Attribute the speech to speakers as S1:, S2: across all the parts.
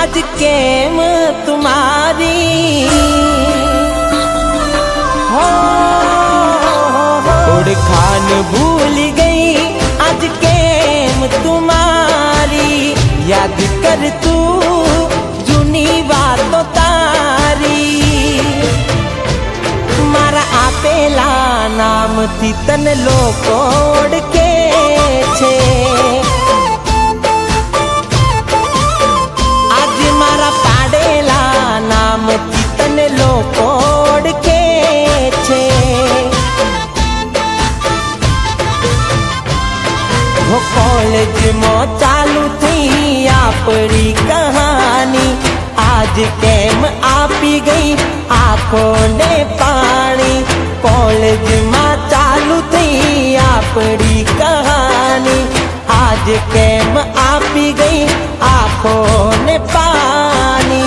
S1: आज केम तुम्हारी हो ओळखाण भूल गई आज केम तुम्हारी याद कर तू जूनी वातो तारी मारा आपेला नाम थी तन लोको ओळखे छे आज मारा पाडेला नाम थी तन लोको ओळखे छे वो कॉलेज में चालू थी आपरी कहानी आज केम आपी गई आँखों ने पानी कॉलेज में चालू थी आपरी कहानी आज केम आपी गई आँखों ने पानी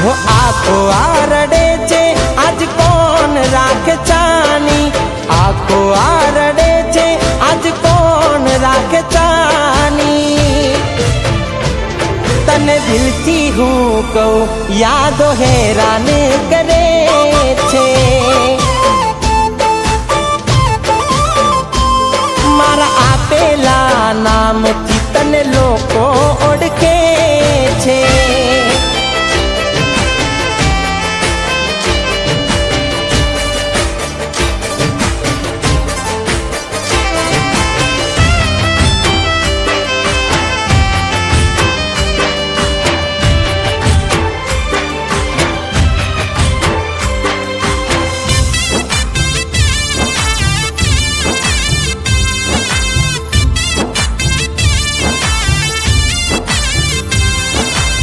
S1: वो आँखों आरडे छे आज कौन राख चानी आँखों आरडे छे आज कौन राख चानी तने दिल थी हूँ कहूँ यादो हैरान करे छे मारा आपेला नाम थी तने लोको ओळखे छे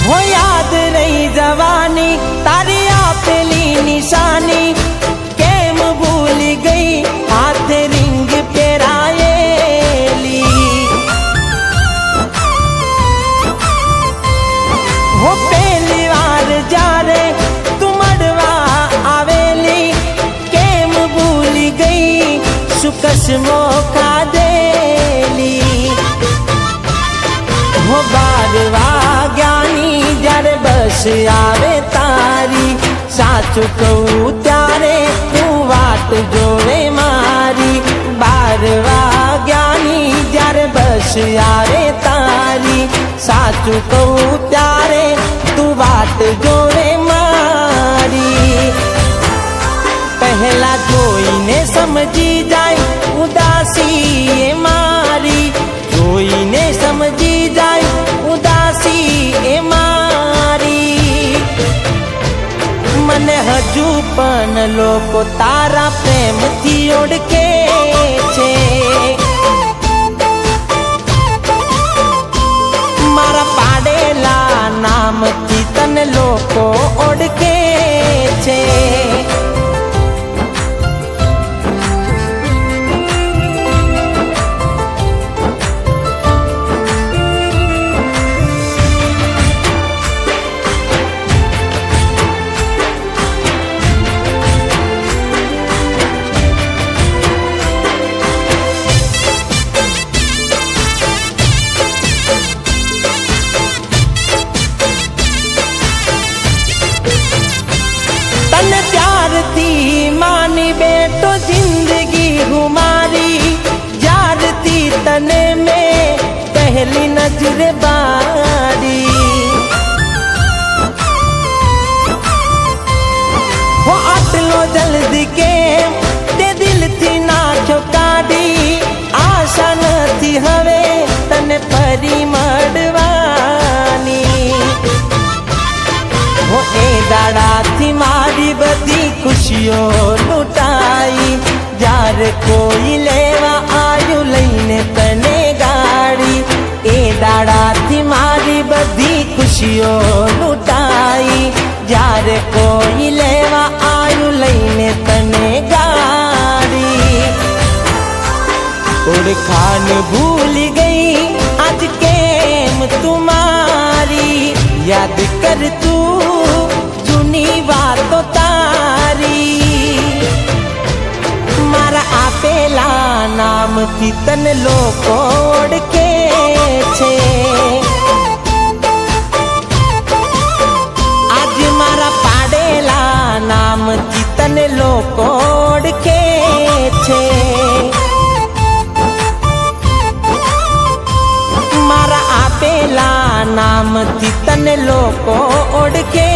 S1: हो याद रही जवानी तारी आपेली निशानी केम भूल गई हाथ रिंग पेरायेली हो पहली बार जा रे तुमड़वा आवेली केम भूल गई सुकस मौका देली हो बारवा ज्ञानी जरे बस आवे तारी साचु कहूँ त्यारे तू वाट जोवे मारी बारवा ज्ञानी जरे बस आवे तारी साचु कहूँ त्यारे तू वाट जोवे मारी पहला जोईने समझी जाए उदासी ए मारी जोईने समझी जाए उदासी ए मारी मने हजू पण लोको तारा प्रेम थी ओळखे छे मारा पाडेला नाम थी तन लोको ओळखे छे मानी बेटो जिंदगी हमारी यार थी तने में पहली नजर बारी वो आटलो जल्दी के ते दिल थी नाचो काढ़ी आशा न थी हवे तने परी मड़वानी वो ए दाड़ा थी मारी बदी खुशियों लुटाई जार कोई लेवा आयु लईने तने गाड़ी ए दाड़ा थी मारी बदी खुशियों लुटाई जार कोई लेवा आयु लईने तने गाड़ी ओळखाण भूल गई आज केम तुम्हारी याद कर तू जूनी वातो तारी मारा आपेला नाम थी तन लोको ओळखे छे લોકો ઓળખે છે. મારા આપેલા નામથી તને લોકો ઓળખે